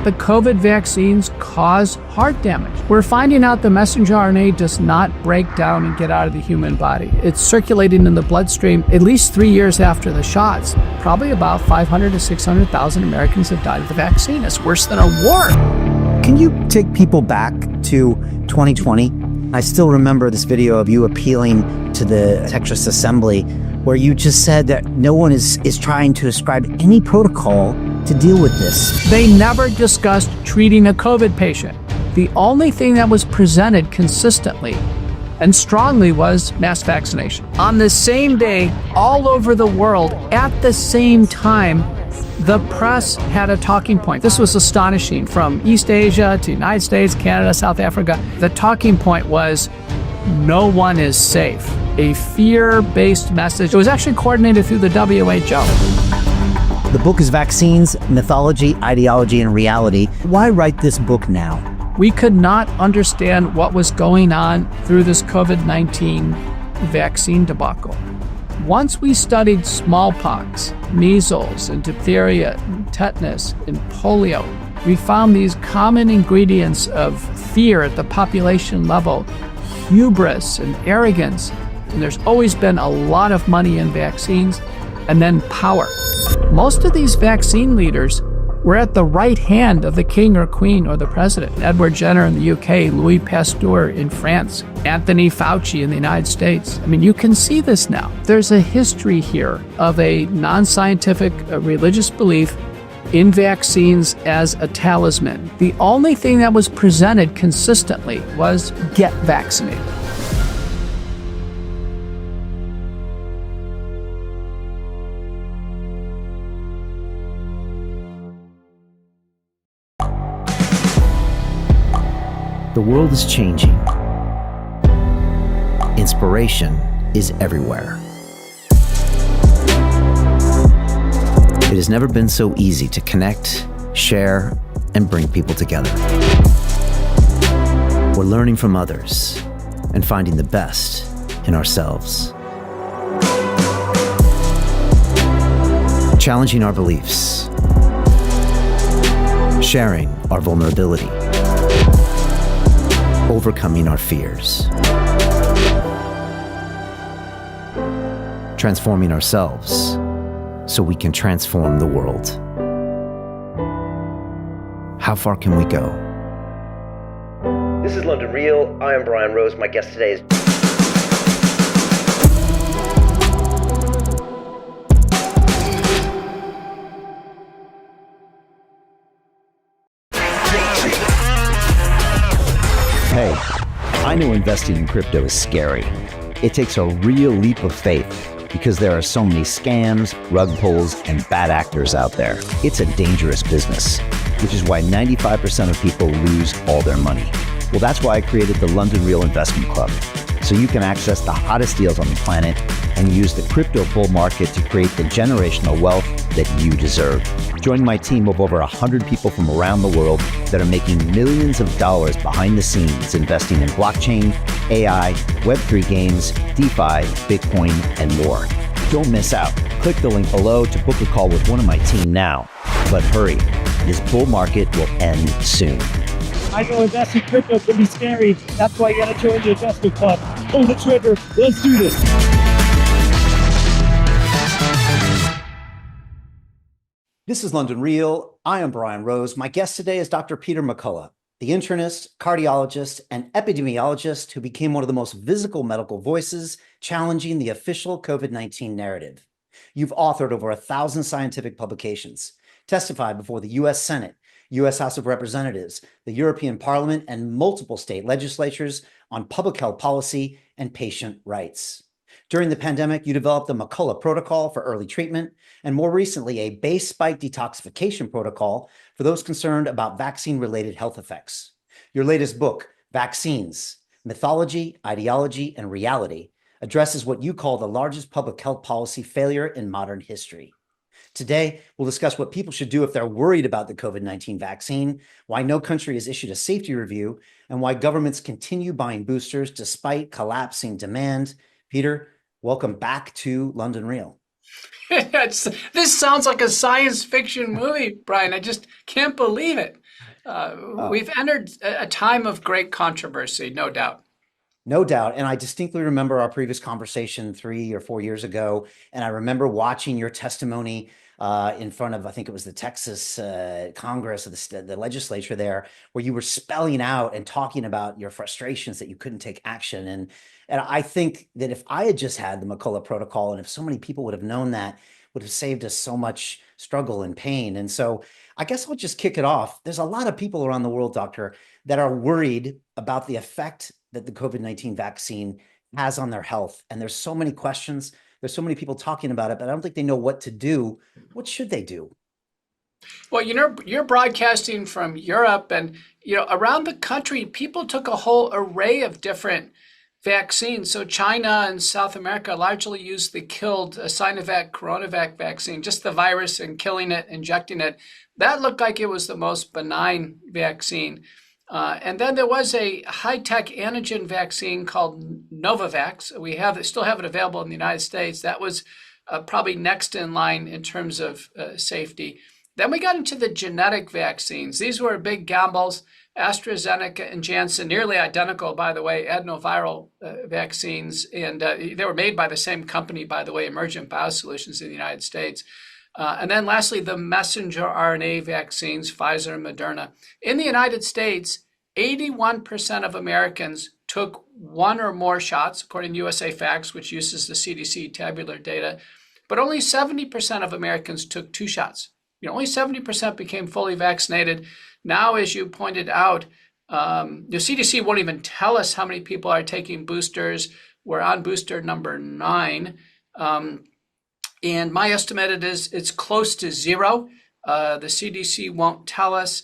the COVID vaccines cause heart damage. We're finding out the messenger RNA does not break down and get out of the human body. It's circulating in the bloodstream at least 3 years after the shots. Probably about 500 to 600,000 Americans have died of the vaccine. It's worse than a war. Can you take people back to 2020? I still remember this video of you appealing to the Texas Assembly where you just said that no one is trying to ascribe any protocol to deal with this. They never discussed treating a COVID patient. The only thing that was presented consistently and strongly was mass vaccination. On the same day, all over the world, at the same time, the press had a talking point. This was astonishing. From East Asia to United States, Canada, South Africa, the talking point was, no one is safe. A fear-based message. It was actually coordinated through the WHO. The book is Vaccines, Mythology, Ideology, and Reality. Why write this book now? We could not understand what was going on through this COVID-19 vaccine debacle. Once we studied smallpox, measles, and diphtheria, and tetanus, and polio, we found these common ingredients of fear at the population level, hubris and arrogance, and there's always been a lot of money in vaccines, and then power. Most of these vaccine leaders were at the right hand of the king or queen or the president. Edward Jenner in the UK, Louis Pasteur in France, Anthony Fauci in the United States. I mean, you can see this now. There's a history here of a non-scientific religious belief in vaccines as a talisman. The only thing that was presented consistently was get vaccinated. The world is changing. Inspiration is everywhere. It has never been so easy to connect, share, and bring people together. We're learning from others and finding the best in ourselves. Challenging our beliefs. Sharing our vulnerability. Overcoming our fears. Transforming ourselves so we can transform the world. How far can we go? This is London Real. I am Brian Rose. My guest today is... Hey, I know investing in crypto is scary. It takes a real leap of faith because there are so many scams, rug pulls, and bad actors out there. It's a dangerous business, which is why 95% of people lose all their money. Well, that's why I created the London Real Investment Club, so you can access the hottest deals on the planet and use the crypto bull market to create the generational wealth that you deserve. Join my team of over 100 people from around the world that are making millions of dollars behind the scenes investing in blockchain, AI, Web3 games, DeFi, Bitcoin, and more. Don't miss out. Click the link below to book a call with one of my team now. But hurry, this bull market will end soon. I know investing in crypto can be scary. That's why you gotta join the investment club. Pull the trigger. Let's do this. This is London Real. I am Brian Rose. My guest today is Dr. Peter McCullough, the internist, cardiologist, and epidemiologist who became one of the most visible medical voices challenging the official COVID-19 narrative. You've authored over 1,000 scientific publications, testified before the U.S. Senate, U.S. House of Representatives, the European Parliament, and multiple state legislatures on public health policy and patient rights. During the pandemic, you developed the McCullough protocol for early treatment, and more recently, a base spike detoxification protocol for those concerned about vaccine-related health effects. Your latest book, Vaccines, Mythology, Ideology, and Reality, addresses what you call the largest public health policy failure in modern history. Today, we'll discuss what people should do if they're worried about the COVID-19 vaccine, why no country has issued a safety review, and why governments continue buying boosters despite collapsing demand. Peter, welcome back to London Real. This sounds like a science fiction movie, Brian. I just can't believe it. Oh, We've entered a time of great controversy, no doubt. no doubt. And I distinctly remember our previous conversation 3 or 4 years ago. And I remember watching your testimony in front of, I think it was the Texas Congress or the legislature there, where you were spelling out and talking about your frustrations that you couldn't take action. And I think that if I had just had the McCullough protocol, and if so many people would have known that, would have saved us so much struggle and pain. And so I guess I'll just kick it off. There's a lot of people around the world, doctor, that are worried about the effect that the COVID-19 vaccine has on their health. And there's so many questions. There's so many people talking about it, but I don't think they know what to do. What should they do? Well, you're broadcasting from Europe, and around the country, people took a whole array of different vaccines. So China and South America largely used the killed Sinovac coronavac vaccine, just the virus and killing it, injecting it. That looked like it was the most benign vaccine. And then there was a high-tech antigen vaccine called Novavax. Still have it available in the United States. That was probably next in line in terms of safety. Then we got into the genetic vaccines. These were big gambles. AstraZeneca and Janssen, nearly identical, by the way, adenoviral vaccines. And they were made by the same company, by the way, Emergent Biosolutions in the United States. And then lastly, the messenger RNA vaccines, Pfizer and Moderna. In the United States, 81% of Americans took one or more shots, according to USA Facts, which uses the CDC tabular data. But only 70% of Americans took two shots. Only 70% became fully vaccinated. Now, as you pointed out, the CDC won't even tell us how many people are taking boosters. We're on booster number 9. And my estimate is it's close to zero. The CDC won't tell us.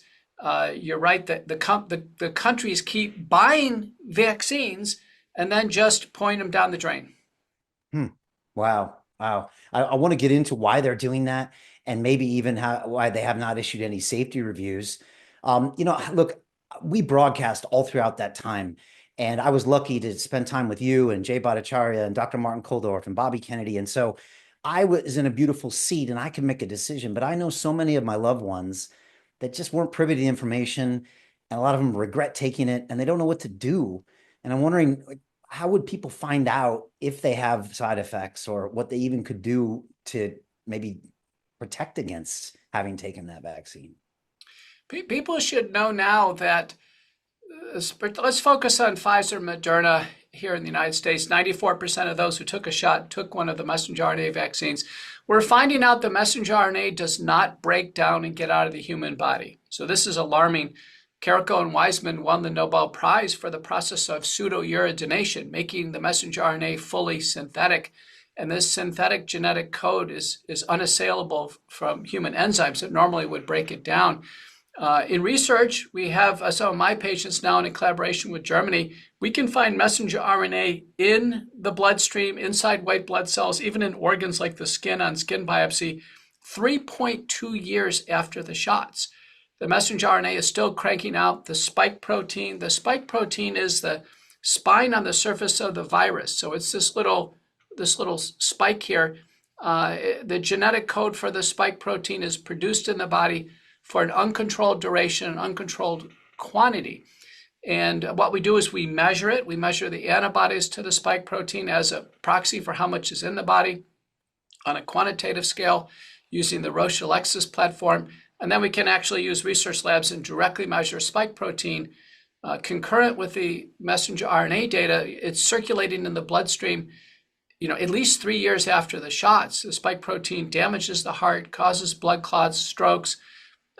You're right that the countries keep buying vaccines and then just point them down the drain. Wow. I want to get into why they're doing that, and maybe even why they have not issued any safety reviews. Look, we broadcast all throughout that time, and I was lucky to spend time with you and Jay Bhattacharya and Dr. Martin Kulldorff and Bobby Kennedy. And so I was in a beautiful seat and I could make a decision, but I know so many of my loved ones that just weren't privy to the information, and a lot of them regret taking it and they don't know what to do. And I'm wondering, how would people find out if they have side effects, or what they even could do to maybe protect against having taken that vaccine? People should know now that, let's focus on Pfizer, Moderna here in the United States. 94% of those who took a shot took one of the messenger RNA vaccines. We're finding out the messenger RNA does not break down and get out of the human body. So this is alarming. Kariko and Weizmann won the Nobel Prize for the process of pseudouridination, making the messenger RNA fully synthetic. And this synthetic genetic code is unassailable from human enzymes that normally would break it down. In research, we have some of my patients now in a collaboration with Germany. We can find messenger RNA in the bloodstream, inside white blood cells, even in organs like the skin on skin biopsy, 3.2 years after the shots. The messenger RNA is still cranking out the spike protein. The spike protein is the spine on the surface of the virus. So it's this little spike here. The genetic code for the spike protein is produced in the body for an uncontrolled duration, an uncontrolled quantity. And what we do is we measure it. We measure the antibodies to the spike protein as a proxy for how much is in the body on a quantitative scale using the Roche Alexis platform. And then we can actually use research labs and directly measure spike protein. Concurrent with the messenger RNA data, it's circulating in the bloodstream at least 3 years after the shots. The spike protein damages the heart, causes blood clots, strokes,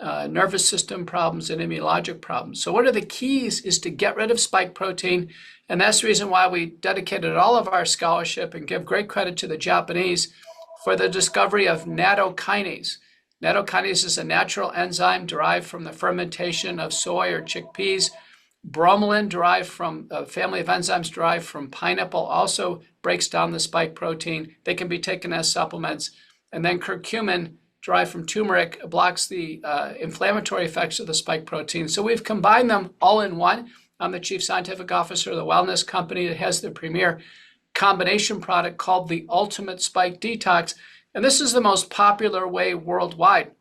nervous system problems, and immunologic problems. So one of the keys is to get rid of spike protein. And that's the reason why we dedicated all of our scholarship and give great credit to the Japanese for the discovery of nattokinase. Nattokinase is a natural enzyme derived from the fermentation of soy or chickpeas. Bromelain, derived from a family of enzymes derived from pineapple, also breaks down the spike protein. They can be taken as supplements. And then curcumin, derived from turmeric, blocks the inflammatory effects of the spike protein. So we've combined them all in one. I'm the chief scientific officer of the wellness company that has the premier combination product called the Ultimate Spike Detox. And this is the most popular way worldwide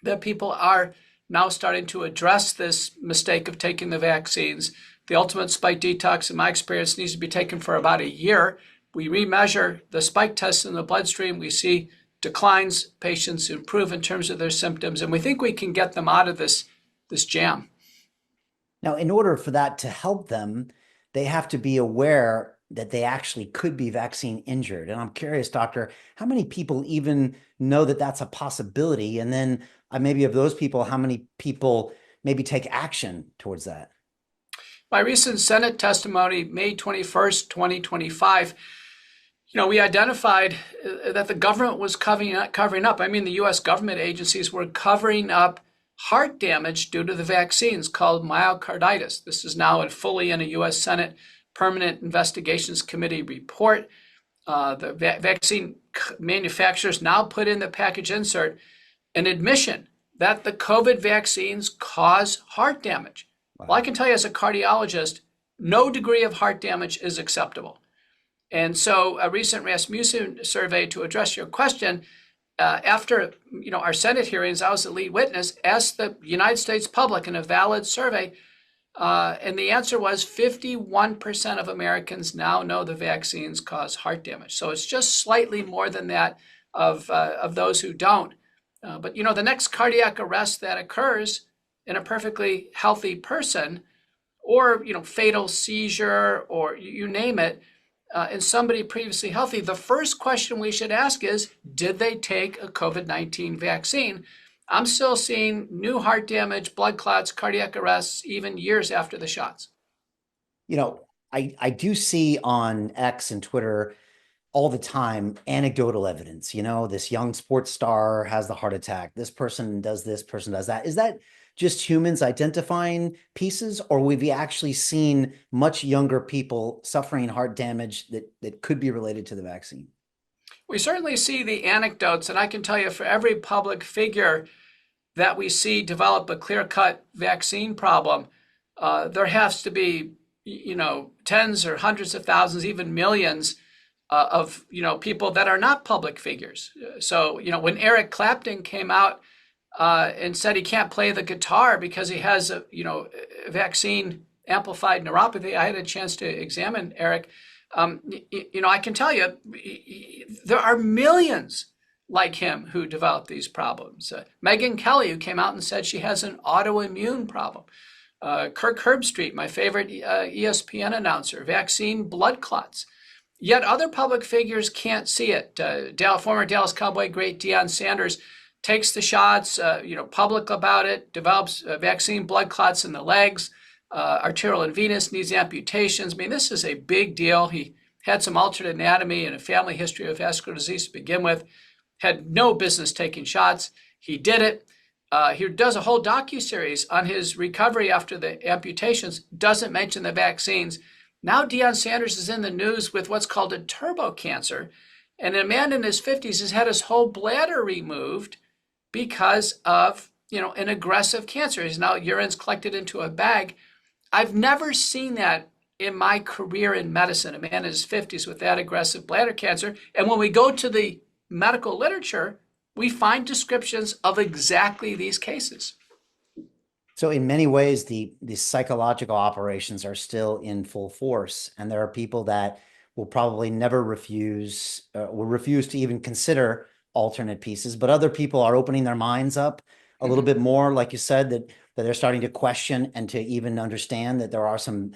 that people are now starting to address this mistake of taking the vaccines. The ultimate spike detox, in my experience, needs to be taken for about a year. We remeasure the spike tests in the bloodstream. We see declines, patients improve in terms of their symptoms, and we think we can get them out of this jam. Now, in order for that to help them, they have to be aware that they actually could be vaccine injured. And I'm curious, doctor, how many people even know that that's a possibility? And then maybe of those people, how many people maybe take action towards that? My recent Senate testimony, May 21st, 2025, we identified that the government was covering up. I mean, the U.S. government agencies were covering up heart damage due to the vaccines called myocarditis. This is now fully in a U.S. Senate Permanent Investigations Committee report. The vaccine manufacturers now put in the package insert an admission that the COVID vaccines cause heart damage. Wow. Well, I can tell you as a cardiologist, no degree of heart damage is acceptable. And so a recent Rasmussen survey, to address your question, after our Senate hearings, I was the lead witness, asked the United States public in a valid survey, and the answer was 51% of Americans now know the vaccines cause heart damage. So it's just slightly more than that of those who don't. But the next cardiac arrest that occurs in a perfectly healthy person, or fatal seizure, or you name it, in somebody previously healthy, the first question we should ask is, did they take a COVID-19 vaccine? I'm still seeing new heart damage, blood clots, cardiac arrests, even years after the shots. I do see on X and Twitter all the time anecdotal evidence. This young sports star has the heart attack. This person does this, person does that. Is that just humans identifying pieces, or we've actually seen much younger people suffering heart damage that could be related to the vaccine? We certainly see the anecdotes, and I can tell you for every public figure that we see develop a clear-cut vaccine problem, there has to be, tens or hundreds of thousands, even millions of, people that are not public figures. So, when Eric Clapton came out and said he can't play the guitar because he has a vaccine amplified neuropathy, I had a chance to examine Eric. I can tell you there are millions like him who develop these problems. Megyn Kelly, who came out and said she has an autoimmune problem. Kirk Herbstreit, my favorite ESPN announcer, vaccine blood clots. Yet other public figures can't see it. Former Dallas Cowboy great Deion Sanders takes the shots, public about it, develops vaccine blood clots in the legs, arterial and venous, needs amputations. I mean, this is a big deal. He had some altered anatomy and a family history of vascular disease to begin with, had no business taking shots. He did it. He does a whole docuseries on his recovery after the amputations, doesn't mention the vaccines. Now Deion Sanders is in the news with what's called a turbo cancer. And a man in his 50s has had his whole bladder removed because of, an aggressive cancer. His now urine's collected into a bag. I've never seen that in my career in medicine, a man in his 50s with that aggressive bladder cancer. And when we go to the medical literature, we find descriptions of exactly these cases. So in many ways, the psychological operations are still in full force. And there are people that will probably never refuse to even consider alternate pieces, but other people are opening their minds up a little bit more, like you said, that they're starting to question and to even understand that there are some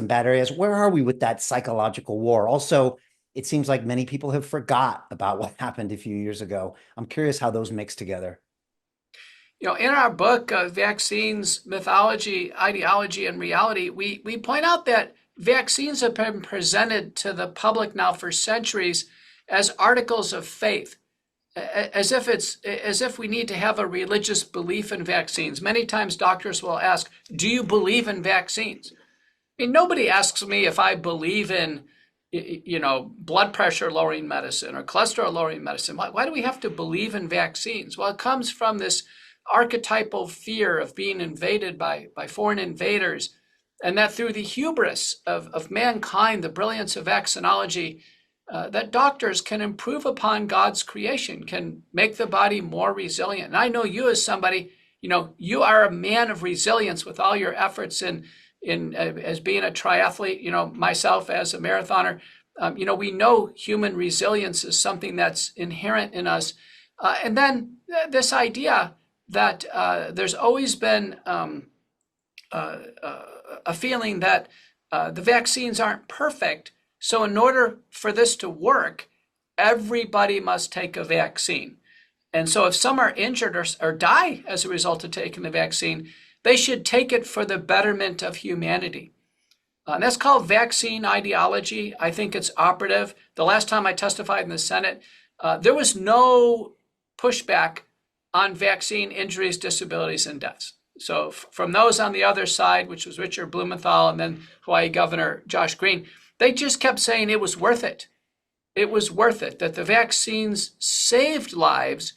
bad areas. Where are we with that psychological war? Also, it seems like many people have forgot about what happened a few years ago. I'm curious how those mix together. In our book, Vaccines, Mythology, Ideology, and Reality, we point out that vaccines have been presented to the public now for centuries as articles of faith, as if we need to have a religious belief in vaccines. Many times doctors will ask, do you believe in vaccines? I mean, nobody asks me if I believe in, blood pressure lowering medicine or cholesterol lowering medicine. Why do we have to believe in vaccines? Well, it comes from this archetypal fear of being invaded by foreign invaders, and that through the hubris of mankind, the brilliance of vaccinology, that doctors can improve upon God's creation, can make the body more resilient. And I know you as somebody, you are a man of resilience with all your efforts in as being a triathlete, myself as a marathoner. We know human resilience is something that's inherent in us. And then this idea that there's always been a feeling that the vaccines aren't perfect. So in order for this to work, everybody must take a vaccine. And so if some are injured or die as a result of taking the vaccine, they should take it for the betterment of humanity. And that's called vaccine ideology. I think it's operative. The last time I testified in the Senate, there was no pushback on vaccine injuries, disabilities, and deaths. So from those on the other side, which was Richard Blumenthal and then Hawaii Governor Josh Green, they just kept saying it was worth it. It was worth it, that the vaccines saved lives,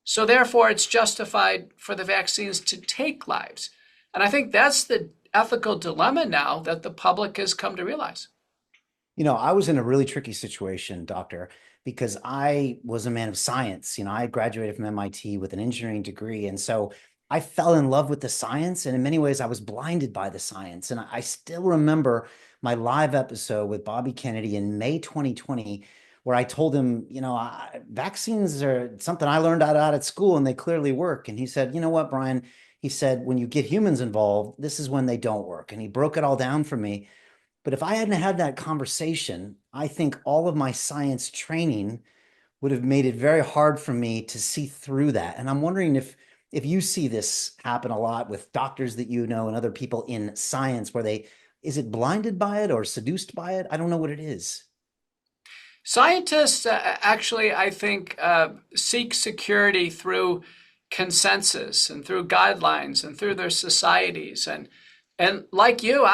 so therefore it's justified for the vaccines to take lives. And I think that's the ethical dilemma now that the public has come to realize. I was in a really tricky situation, doctor, because I was a man of science. I graduated from MIT with an engineering degree. And so I fell in love with the science. And in many ways, I was blinded by the science. And I still remember my live episode with Bobby Kennedy in May 2020, where I told him, vaccines are something I learned out at school and they clearly work. And he said, you know what, Brian? He said, when you get humans involved, this is when they don't work. And he broke it all down for me. But if I hadn't had that conversation, I think all of my science training would have made it very hard for me to see through that. And I'm wondering if you see this happen a lot with doctors that and other people in science, where is it blinded by it or seduced by it? I don't know what it is. Scientists actually, I think, seek security through consensus and through guidelines and through their societies. And like you,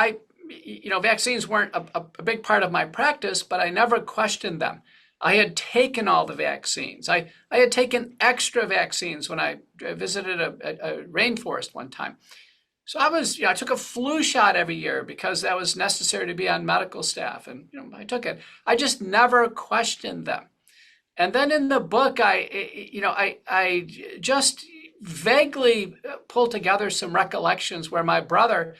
vaccines weren't a big part of my practice, but I never questioned them. I had taken all the vaccines. I had taken extra vaccines when I visited a rainforest one time. So I took a flu shot every year because that was necessary to be on medical staff. And, I took it. I just never questioned them. And then in the book, I just vaguely pulled together some recollections where my brother,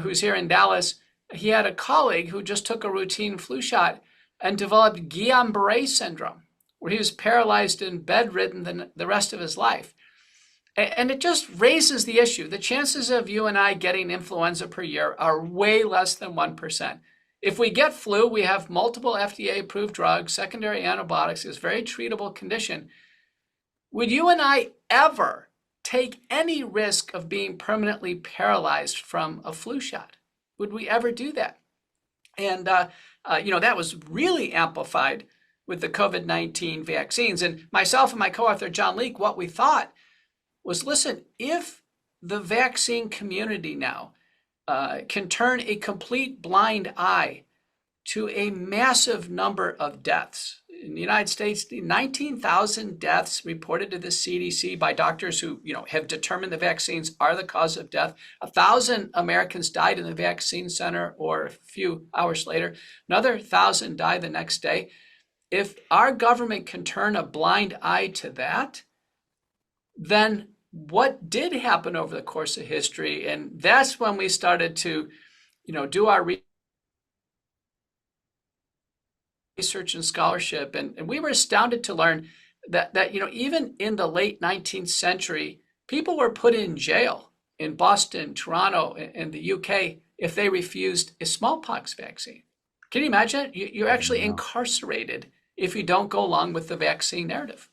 who's here in Dallas, he had a colleague who just took a routine flu shot and developed Guillain-Barré syndrome, where he was paralyzed and bedridden the rest of his life. And it just raises the issue. The chances of you and I getting influenza per year are way less than 1%. If we get flu, we have multiple FDA-approved drugs, secondary antibiotics. It's a very treatable condition. Would you and I ever take any risk of being permanently paralyzed from a flu shot? Would we ever do that? And, that was really amplified with the COVID-19 vaccines. And myself and my co-author, John Leake, what we thought was, listen, if the vaccine community now can turn a complete blind eye to a massive number of deaths. In the United States, 19,000 deaths reported to the CDC by doctors who, have determined the vaccines are the cause of death. 1,000 Americans died in the vaccine center, or a few hours later. Another 1,000 died the next day. If our government can turn a blind eye to that, then what did happen over the course of history? And that's when we started to, do our research and scholarship. And we were astounded to learn that even in the late 19th century, people were put in jail in Boston, Toronto, and the UK if they refused a smallpox vaccine. Can you imagine? You're actually incarcerated if you don't go along with the vaccine narrative.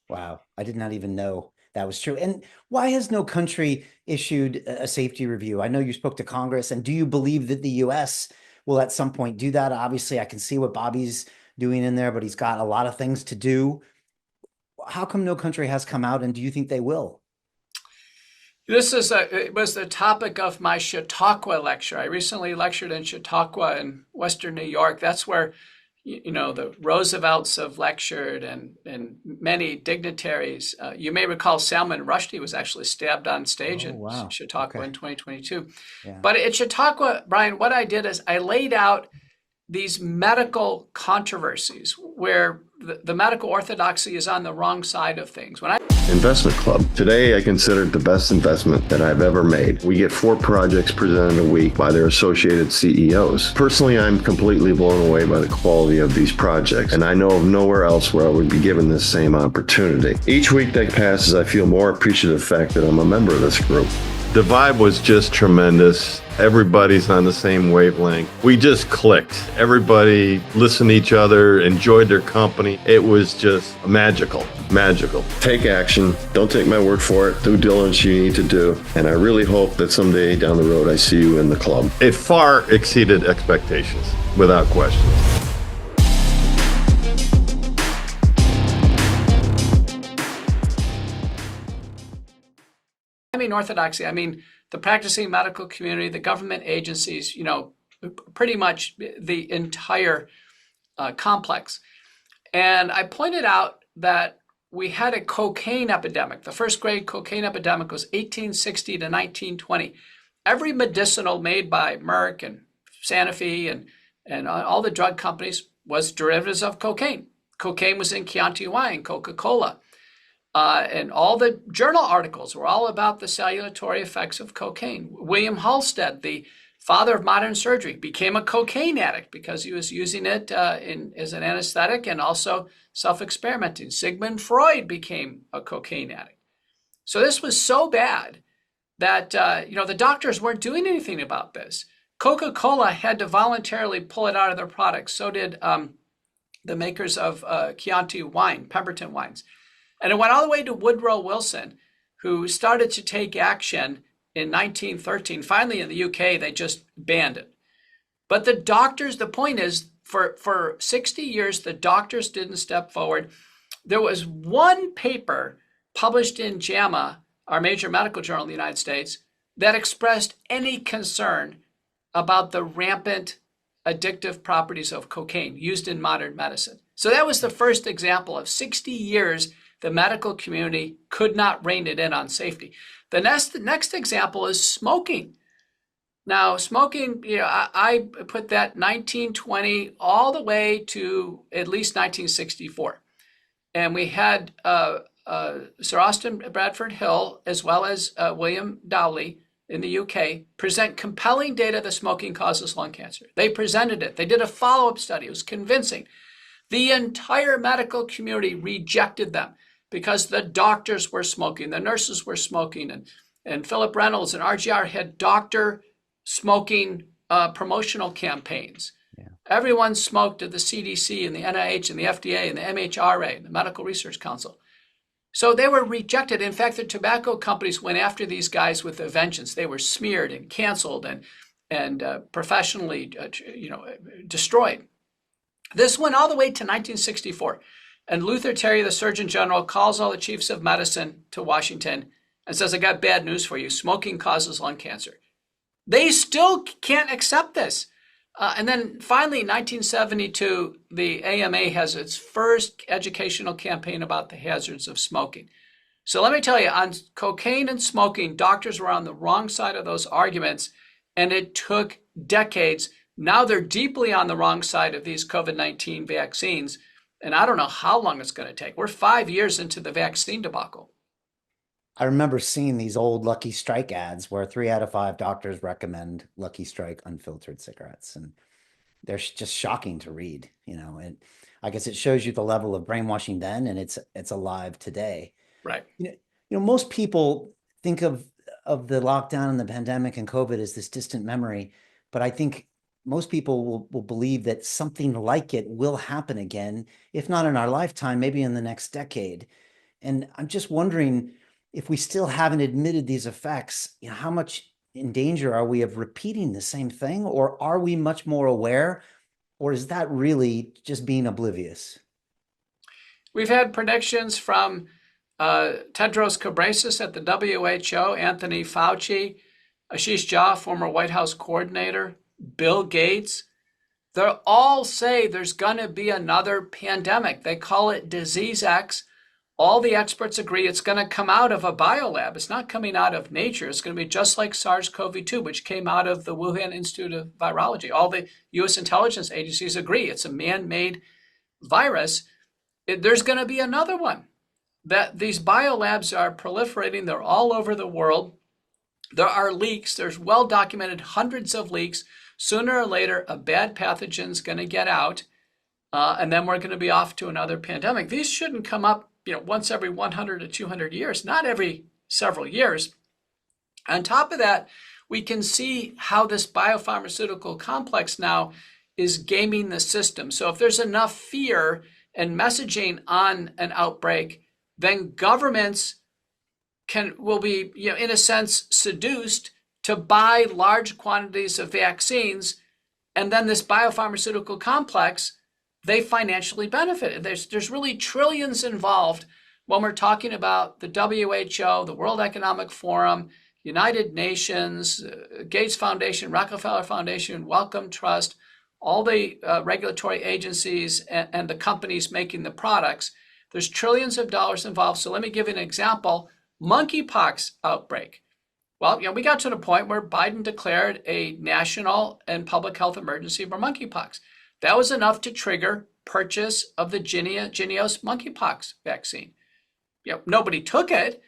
Wow. I did not even know that was true. And why has no country issued a safety review? I know you spoke to Congress, and do you believe that the U.S. will at some point do that? Obviously, I can see what Bobby's doing in there, but he's got a lot of things to do. How come no country has come out, and do you think they will? It was the topic of my Chautauqua lecture. I recently lectured in Chautauqua in Western New York. That's where the Roosevelts have lectured and many dignitaries. You may recall Salman Rushdie was actually stabbed on stage in Chautauqua in 2022. Yeah. But at Chautauqua, Brian, what I did is I laid out these medical controversies where the medical orthodoxy is on the wrong side of things. Investment Club. Today, I consider it the best investment that I've ever made. We get 4 projects presented a week by their associated CEOs. Personally, I'm completely blown away by the quality of these projects, and I know of nowhere else where I would be given this same opportunity. Each week that passes, I feel more appreciative of the fact that I'm a member of this group. The vibe was just tremendous. Everybody's on the same wavelength. We just clicked. Everybody listened to each other, enjoyed their company. It was just magical, magical. Take action. Don't take my word for it. Due diligence you need to do. And I really hope that someday down the road I see you in the club. It far exceeded expectations, without question. I mean orthodoxy, I mean the practicing medical community, the government agencies, you know, pretty much the entire complex. And I pointed out that we had a cocaine epidemic. The first great cocaine epidemic was 1860 to 1920. Every medicinal made by Merck and Sanofi and all the drug companies was derivatives of cocaine. Cocaine was in Chianti wine, Coca-Cola. And all the journal articles were all about the salutary effects of cocaine. William Halsted, the father of modern surgery, became a cocaine addict because he was using it as an anesthetic and also self-experimenting. Sigmund Freud became a cocaine addict. So this was so bad that the doctors weren't doing anything about this. Coca-Cola had to voluntarily pull it out of their products. So did the makers of Chianti wine, Pemberton wines. And it went all the way to Woodrow Wilson, who started to take action in 1913. Finally, in the UK, they just banned it. But the doctors, the point is, for 60 years, the doctors didn't step forward. There was one paper published in JAMA, our major medical journal in the United States, that expressed any concern about the rampant addictive properties of cocaine used in modern medicine. So that was the first example of 60 years the medical community could not rein it in on safety. The next example is smoking. Now, smoking, I put that 1920 all the way to at least 1964. And we had Sir Austin Bradford Hill, as well as William Dowley in the UK, present compelling data that smoking causes lung cancer. They presented it. They did a follow-up study. It was convincing. The entire medical community rejected them because the doctors were smoking, the nurses were smoking, and Philip Reynolds and RGR had doctor smoking promotional campaigns. Yeah. Everyone smoked at the CDC and the NIH and the FDA and the MHRA, the Medical Research Council. So they were rejected. In fact, the tobacco companies went after these guys with a vengeance. They were smeared and canceled and professionally destroyed. This went all the way to 1964. And Luther Terry, the Surgeon General, calls all the chiefs of medicine to Washington and says, I got bad news for you. Smoking causes lung cancer. They still can't accept this. And then finally, in 1972, the AMA has its first educational campaign about the hazards of smoking. So let me tell you, on cocaine and smoking, doctors were on the wrong side of those arguments, and it took decades. Now they're deeply on the wrong side of these COVID-19 vaccines. And I don't know how long it's going to take. We're 5 years into the vaccine debacle. I remember seeing these old Lucky Strike ads where 3 out of 5 doctors recommend Lucky Strike unfiltered cigarettes. And they're just shocking to read, and I guess it shows you the level of brainwashing then, and it's alive today. Right. Most people think of the lockdown and the pandemic and COVID as this distant memory, but I think most people will believe that something like it will happen again, if not in our lifetime, maybe in the next decade. And I'm just wondering if we still haven't admitted these effects, how much in danger are we of repeating the same thing, or are we much more aware, or is that really just being oblivious? We've had predictions from Tedros Ghebreyesus at the WHO, Anthony Fauci, Ashish Jha, former White House coordinator, Bill Gates. They all say there's going to be another pandemic. They call it Disease X. All the experts agree it's going to come out of a biolab. It's not coming out of nature. It's going to be just like SARS-CoV-2, which came out of the Wuhan Institute of Virology. All the U.S. intelligence agencies agree it's a man-made virus. There's going to be another one. That these biolabs are proliferating. They're all over the world. There are leaks. There's well-documented hundreds of leaks. Sooner or later, a bad pathogen's going to get out, and then we're going to be off to another pandemic. These shouldn't come up, once every 100 to 200 years, not every several years. On top of that, we can see how this biopharmaceutical complex now is gaming the system. So if there's enough fear and messaging on an outbreak, then governments will be, in a sense, seduced to buy large quantities of vaccines, and then this biopharmaceutical complex, they financially benefit. There's really trillions involved when we're talking about the WHO, the World Economic Forum, United Nations, Gates Foundation, Rockefeller Foundation, Wellcome Trust, all the regulatory agencies and the companies making the products. There's trillions of dollars involved. So let me give you an example. Monkeypox outbreak. Well, we got to the point where Biden declared a national and public health emergency for monkeypox. That was enough to trigger purchase of the Jynneos monkeypox vaccine. Nobody took it,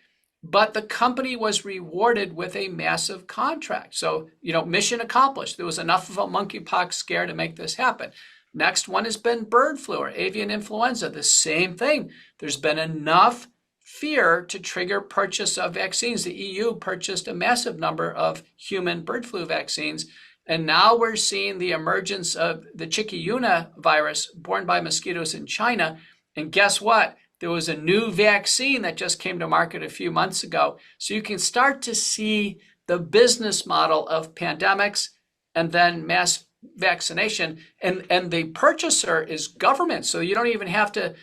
but the company was rewarded with a massive contract. So, mission accomplished. There was enough of a monkeypox scare to make this happen. Next one has been bird flu or avian influenza. The same thing. There's been enough fear to trigger purchase of vaccines. The EU purchased a massive number of human bird flu vaccines. And now we're seeing the emergence of the chikungunya virus borne by mosquitoes in China. And guess what? There was a new vaccine that just came to market a few months ago. So you can start to see the business model of pandemics and then mass vaccination, and the purchaser is government, so you don't even have to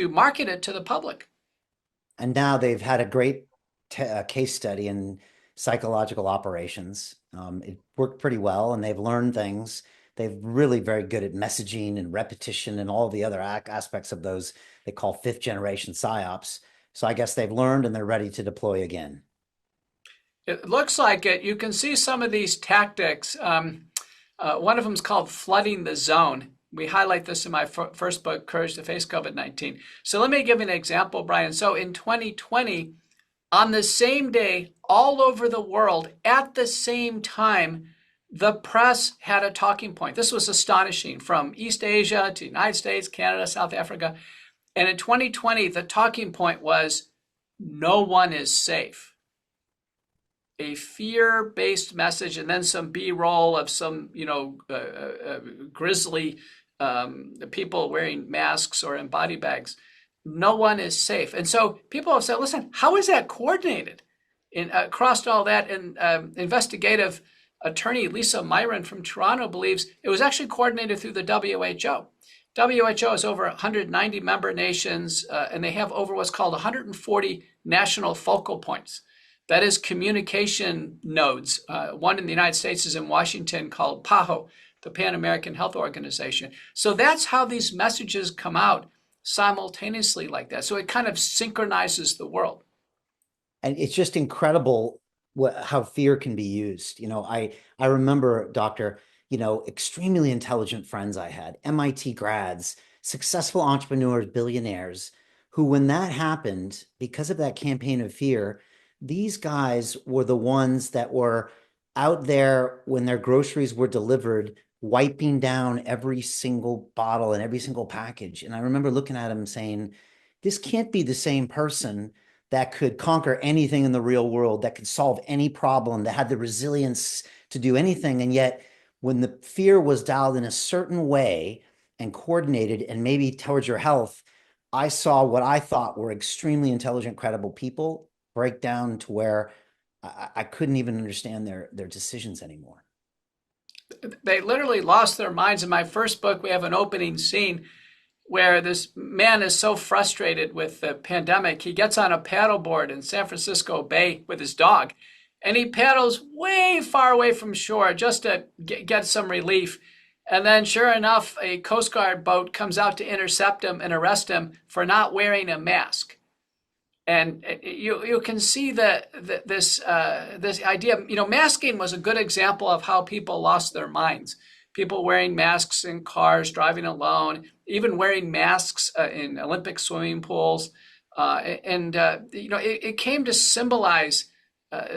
market it to the public. And now they've had a great case study in psychological operations. It worked pretty well, and they've learned things. They're really very good at messaging and repetition and all the other aspects of those they call fifth generation psyops. So I guess they've learned and they're ready to deploy again. It looks like it. You can see some of these tactics. One of them is called flooding the zone. We highlight this in my first book, Courage to Face COVID-19. So let me give you an example, Brian. So in 2020, on the same day, all over the world, at the same time, the press had a talking point. This was astonishing, from East Asia to United States, Canada, South Africa. And in 2020, the talking point was, no one is safe. A fear-based message, and then some B-roll of some, grisly people wearing masks or in body bags. No one is safe. And so people have said, listen, how is that coordinated? Across all that, and investigative attorney Lisa Myron from Toronto believes it was actually coordinated through the WHO. WHO has over 190 member nations, and they have over what's called 140 national focal points. That is communication nodes. One in the United States is in Washington called PAHO, the Pan American Health Organization. So that's how these messages come out simultaneously like that. So it kind of synchronizes the world. And it's just incredible how fear can be used. I remember, Doctor, extremely intelligent friends I had, MIT grads, successful entrepreneurs, billionaires, who, when that happened, because of that campaign of fear, these guys were the ones that were out there when their groceries were delivered, wiping down every single bottle and every single package. And I remember looking at him saying, this can't be the same person that could conquer anything in the real world, that could solve any problem, that had the resilience to do anything. And yet, when the fear was dialed in a certain way and coordinated and maybe towards your health, I saw what I thought were extremely intelligent, credible people break down to where I couldn't even understand their decisions anymore. They literally lost their minds. In my first book, we have an opening scene where this man is so frustrated with the pandemic, he gets on a paddleboard in San Francisco Bay with his dog, and he paddles way far away from shore just to get some relief. And then sure enough, a Coast Guard boat comes out to intercept him and arrest him for not wearing a mask. And you can see that this idea, masking was a good example of how people lost their minds. People wearing masks in cars, driving alone, even wearing masks in Olympic swimming pools. It came to symbolize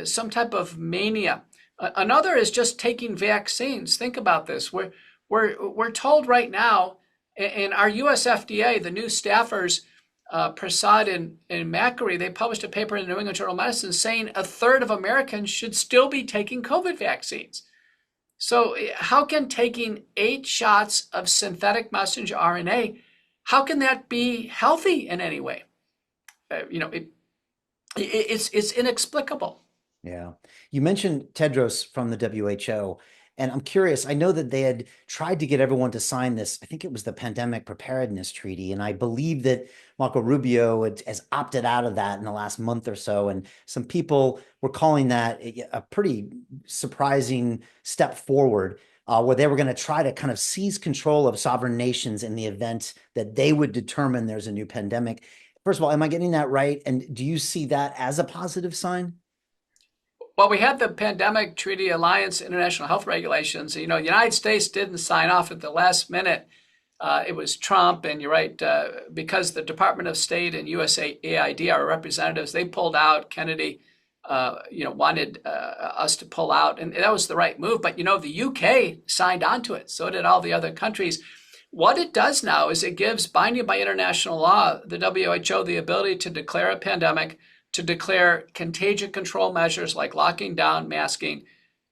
some type of mania. Another is just taking vaccines. Think about this. We're told right now, in our U.S. FDA, the new staffers, Prasad and Macquarie, they published a paper in the New England Journal of Medicine saying 1/3 of Americans should still be taking COVID vaccines. So how can taking 8 shots of synthetic messenger RNA, how can that be healthy in any way? It's inexplicable. Yeah. You mentioned Tedros from the WHO, and I'm curious. I know that they had tried to get everyone to sign this. I think it was the Pandemic Preparedness Treaty, and I believe that Marco Rubio has opted out of that in the last month or so. And some people were calling that a pretty surprising step forward, where they were going to try to kind of seize control of sovereign nations in the event that they would determine there's a new pandemic. First of all, am I getting that right? And do you see that as a positive sign? Well, we had the Pandemic Treaty Alliance International Health Regulations. The United States didn't sign off at the last minute. It was Trump, and you're right, because the Department of State and USAID, our representatives, they pulled out. Kennedy, wanted us to pull out, and that was the right move. But, the UK signed on to it. So did all the other countries. What it does now is it gives, binding by international law, the WHO the ability to declare a pandemic, to declare contagion control measures like locking down, masking,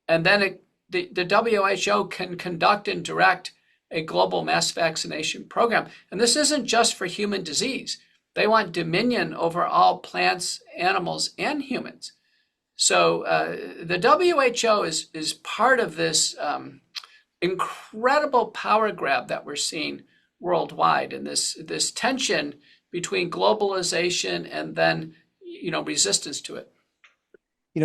and then the WHO can conduct and direct a global mass vaccination program. And this isn't just for human disease. They want dominion over all plants, animals, and humans. So the WHO is part of this incredible power grab that we're seeing worldwide, and this tension between globalization and then resistance to it.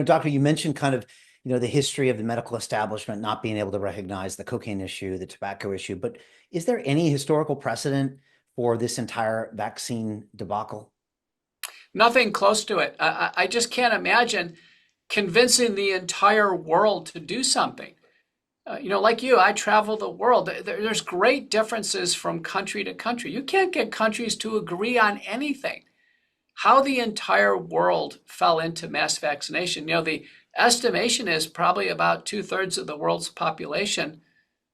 Doctor, you mentioned kind of, the history of the medical establishment not being able to recognize the cocaine issue, the tobacco issue, but is there any historical precedent for this entire vaccine debacle? Nothing close to it. I just can't imagine convincing the entire world to do something. Like you, I travel the world. There's great differences from country to country. You can't get countries to agree on anything. How the entire world fell into mass vaccination, the estimation is probably about 2/3 of the world's population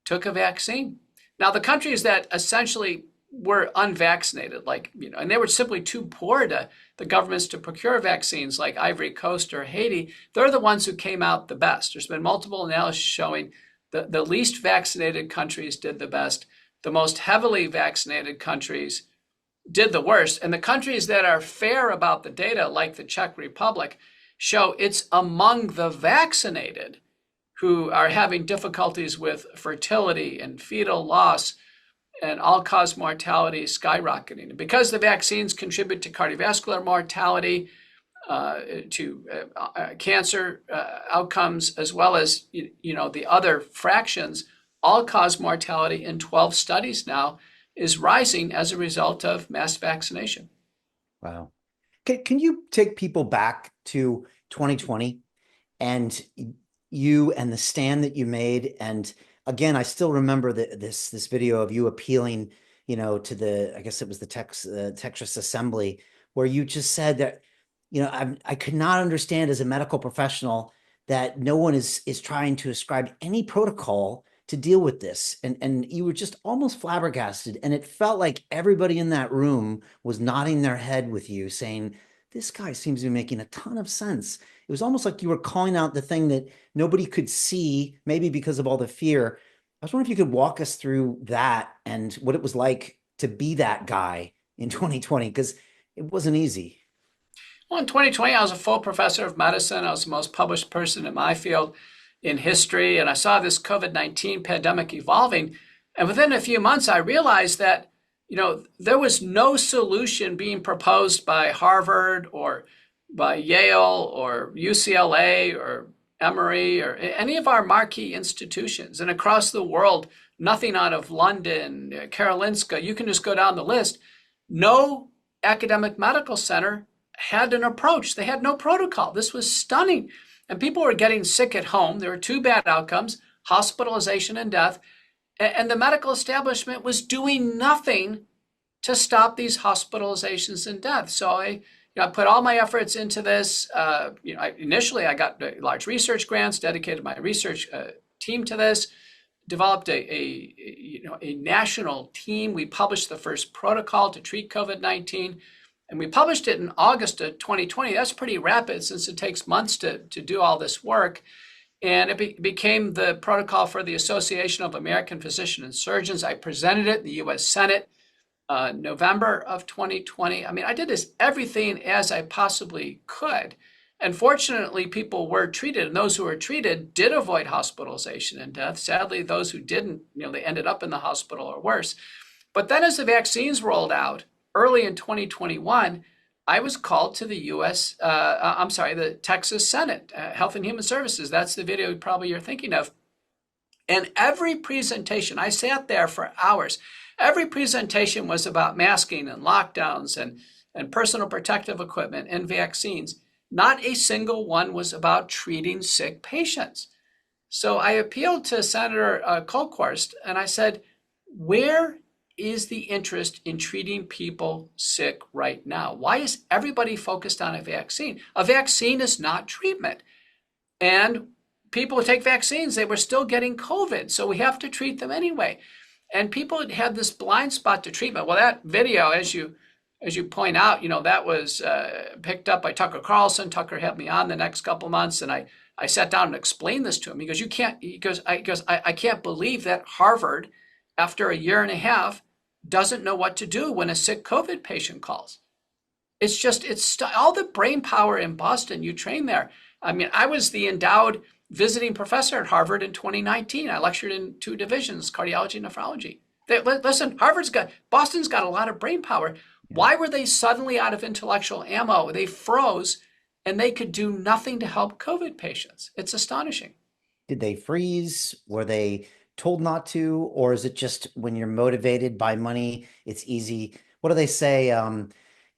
took a vaccine. Now, the countries that essentially were unvaccinated, and they were simply too poor the governments to procure vaccines, like Ivory Coast or Haiti, they're the ones who came out the best. There's been multiple analyses showing the least vaccinated countries did the best. The most heavily vaccinated countries did the worst. And the countries that are fair about the data, like the Czech Republic, show it's among the vaccinated who are having difficulties with fertility and fetal loss and all-cause mortality skyrocketing. Because the vaccines contribute to cardiovascular mortality, to cancer outcomes, as well as the other fractions, all-cause mortality in 12 studies now is rising as a result of mass vaccination. Wow. Can you take people back to 2020 and you and the stand that you made? And again, I still remember this video of you appealing, to the, I guess it was the Texas Assembly, where you just said that, I could not understand as a medical professional that no one is trying to ascribe any protocol to deal with this. And you were just almost flabbergasted. And it felt like everybody in that room was nodding their head with you, saying, this guy seems to be making a ton of sense. It was almost like you were calling out the thing that nobody could see, maybe because of all the fear. I was wondering if you could walk us through that and what it was like to be that guy in 2020, because it wasn't easy. Well, in 2020, I was a full professor of medicine. I was the most published person in my field in history, and I saw this COVID-19 pandemic evolving. And within a few months, I realized that, there was no solution being proposed by Harvard or by Yale or UCLA or Emory or any of our marquee institutions. And across the world, nothing out of London, Karolinska, you can just go down the list. No academic medical center had an approach. They had no protocol. This was stunning. And people were getting sick at home. There were two bad outcomes, hospitalization and death. And the medical establishment was doing nothing to stop these hospitalizations and deaths. So I put all my efforts into this. Initially, I got large research grants, dedicated my research team to this, developed a national team. We published the first protocol to treat COVID-19, and we published it in August of 2020. That's pretty rapid since it takes months to do all this work. And it became the protocol for the Association of American Physicians and Surgeons. I presented it in the U.S. Senate November of 2020. I mean, I did this everything as I possibly could. And fortunately, people were treated, and those who were treated did avoid hospitalization and death. Sadly, those who didn't, they ended up in the hospital or worse. But then as the vaccines rolled out early in 2021, I was called to the the Texas Senate, Health and Human Services. That's the video probably you're thinking of. And every presentation, I sat there for hours. Every presentation was about masking and lockdowns and personal protective equipment and vaccines. Not a single one was about treating sick patients. So I appealed to Senator Kulldorff, and I said, where is the interest in treating people sick right now? Why is everybody focused on a vaccine? A vaccine is not treatment. And people who take vaccines, they were still getting COVID. So we have to treat them anyway. And people had this blind spot to treatment. Well, that video, as you point out, that was picked up by Tucker Carlson. Tucker had me on the next couple months, and I sat down and explained this to him. He goes, I can't believe that Harvard, after a year and a half, doesn't know what to do when a sick COVID patient calls. It's all the brain power in Boston. You train there. I mean, I was the endowed visiting professor at Harvard in 2019. I lectured in 2 divisions, cardiology and nephrology. Listen, Boston's got a lot of brain power. Why were they suddenly out of intellectual ammo? They froze, and they could do nothing to help COVID patients. It's astonishing. Did they freeze? Were they told not to? Or is it just when you're motivated by money, it's easy? What do they say?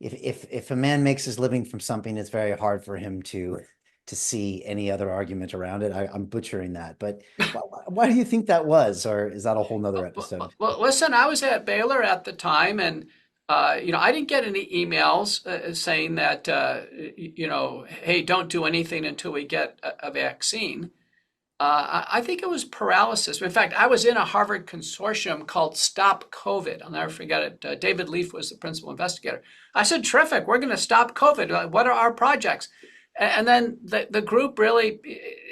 If a man makes his living from something, it's very hard for him to see any other argument around it. I'm butchering that, but why do you think that was? Or is that a whole nother episode? Well, listen, I was at Baylor at the time, and I didn't get any emails saying that, hey, don't do anything until we get a vaccine. I think it was paralysis. In fact, I was in a Harvard consortium called Stop COVID. I'll never forget it. David Leaf was the principal investigator. I said, terrific, we're going to stop COVID. What are our projects? And then the group really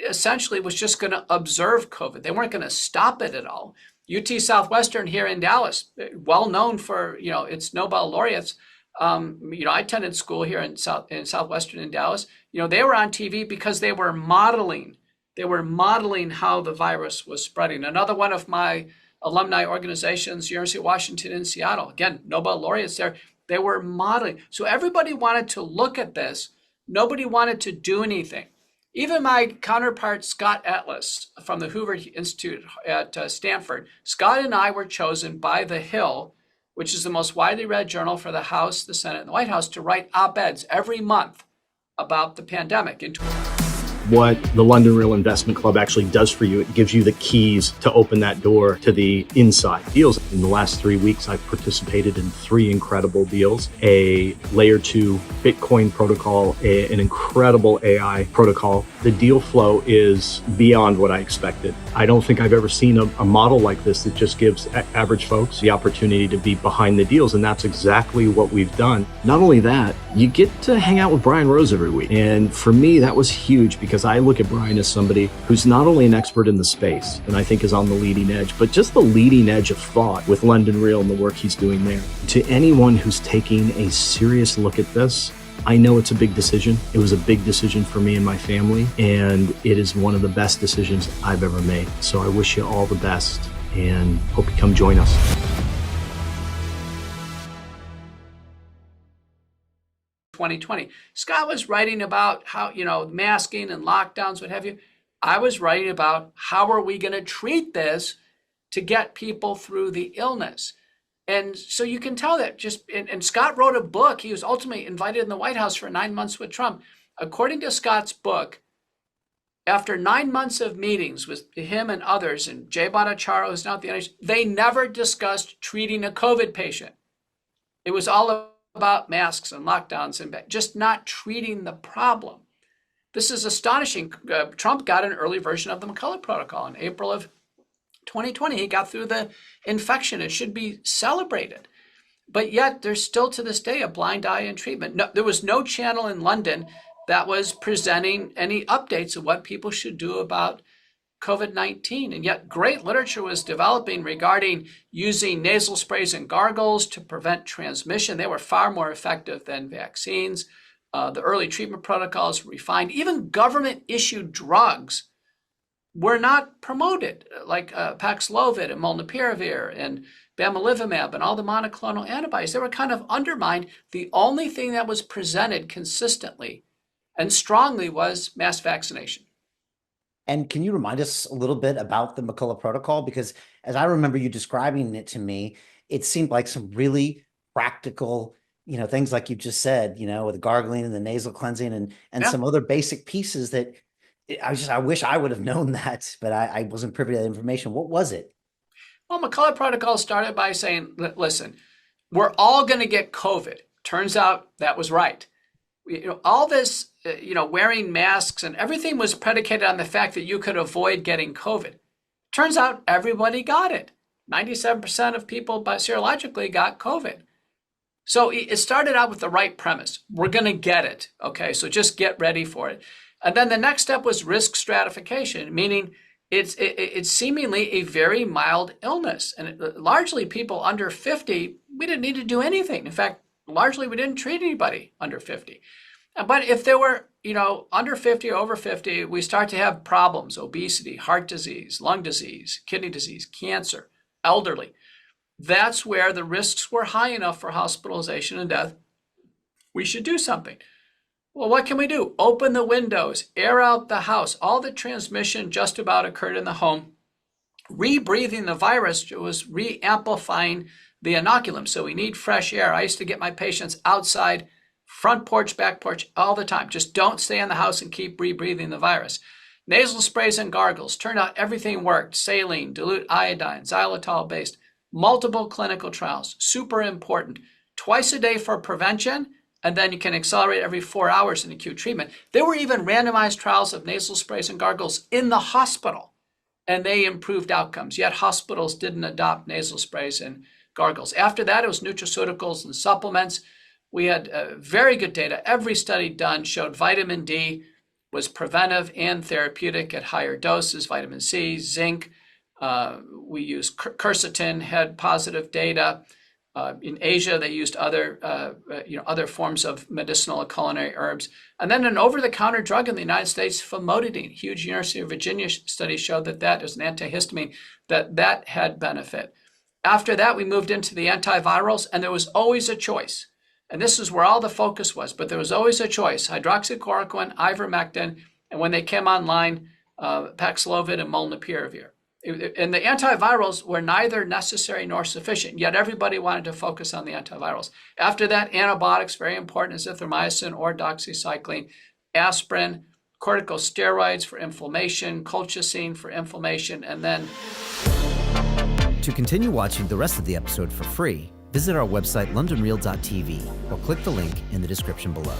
essentially was just going to observe COVID. They weren't going to stop it at all. UT Southwestern here in Dallas, well known for its Nobel laureates. I attended school here in Southwestern in Dallas. They were on TV because they were modeling. They were modeling how the virus was spreading. Another one of my alumni organizations, University of Washington in Seattle, again, Nobel laureates there. They were modeling. So everybody wanted to look at this. Nobody wanted to do anything. Even my counterpart, Scott Atlas from the Hoover Institute at Stanford, Scott and I were chosen by The Hill, which is the most widely read journal for the House, the Senate, and the White House, to write op-eds every month about the pandemic. What the London Real Investment Club actually does for you, it gives you the keys to open that door to the inside deals. In the last 3 weeks, I've participated in 3 incredible deals: a layer 2 Bitcoin protocol, an incredible AI protocol. The deal flow is beyond what I expected. I don't think I've ever seen a model like this that just gives average folks the opportunity to be behind the deals. And that's exactly what we've done. Not only that, you get to hang out with Brian Rose every week. And for me, that was huge because I look at Brian as somebody who's not only an expert in the space, and I think is on the leading edge, but just the leading edge of thought with London Real and the work he's doing there. To anyone who's taking a serious look at this, I know it's a big decision. It was a big decision for me and my family, and it is one of the best decisions I've ever made. So I wish you all the best and hope you come join us. Scott was writing about how, masking and lockdowns, what have you. I was writing about how are we going to treat this to get people through the illness. And so you can tell that and Scott wrote a book. He was ultimately invited in the White House for 9 months with Trump. According to Scott's book, after 9 months of meetings with him and others, and Jay Bhattacharya, who's now at the NIH, they never discussed treating a COVID patient. It was all about masks and lockdowns and just not treating the problem. This is astonishing. Trump got an early version of the McCullough protocol in April of 2020. He got through the infection. It should be celebrated. But yet there's still to this day a blind eye in treatment. No, there was no channel in London that was presenting any updates of what people should do about COVID-19. And yet great literature was developing regarding using nasal sprays and gargles to prevent transmission. They were far more effective than vaccines. The early treatment protocols refined. Even government-issued drugs were not promoted, like Paxlovid and Molnupiravir and Bamlanivimab and all the monoclonal antibodies. They were kind of undermined. The only thing that was presented consistently and strongly was mass vaccination. And can you remind us a little bit about the McCullough protocol? Because as I remember you describing it to me, it seemed like some really practical, things like you just said, with the gargling and the nasal cleansing and some other basic pieces that I wish I would have known that, but I wasn't privy to that information. What was it? Well, McCullough protocol started by saying, listen, we're all going to get COVID. Turns out that was right. All this, wearing masks and everything was predicated on the fact that you could avoid getting COVID. Turns out everybody got it. 97% of people serologically got COVID. So it started out with the right premise. We're going to get it. Okay, so just get ready for it. And then the next step was risk stratification, meaning it's seemingly a very mild illness. And largely people under 50, we didn't need to do anything. In fact, largely we didn't treat anybody under 50. But if they were, under 50 or over 50, we start to have problems: obesity, heart disease, lung disease, kidney disease, cancer, elderly. That's where the risks were high enough for hospitalization and death. We should do something. Well, what can we do? Open the windows, air out the house. All the transmission just about occurred in the home. Rebreathing the virus was re-amplifying the inoculum. So we need fresh air. I used to get my patients outside, front porch, back porch, all the time. Just don't stay in the house and keep rebreathing the virus. Nasal sprays and gargles. Turned out everything worked. Saline, dilute iodine, xylitol-based. Multiple clinical trials. Super important. Twice a day for prevention, and then you can accelerate every 4 hours in acute treatment. There were even randomized trials of nasal sprays and gargles in the hospital, and they improved outcomes. Yet hospitals didn't adopt nasal sprays and gargles. After that, it was nutraceuticals and supplements. We had very good data. Every study done showed vitamin D was preventive and therapeutic at higher doses. Vitamin C, zinc. We used quercetin, had positive data. In Asia, they used other forms of medicinal and culinary herbs. And then an over-the-counter drug in the United States, famotidine. Huge University of Virginia study showed that as an antihistamine, that had benefit. After that, we moved into the antivirals, and there was always a choice. And this is where all the focus was, but there was always a choice: hydroxychloroquine, ivermectin, and when they came online, Paxlovid and Molnupiravir. And the antivirals were neither necessary nor sufficient, yet everybody wanted to focus on the antivirals. After that, antibiotics, very important: azithromycin or doxycycline, aspirin, corticosteroids for inflammation, colchicine for inflammation, and then... To continue watching the rest of the episode for free, visit our website londonreal.tv or click the link in the description below.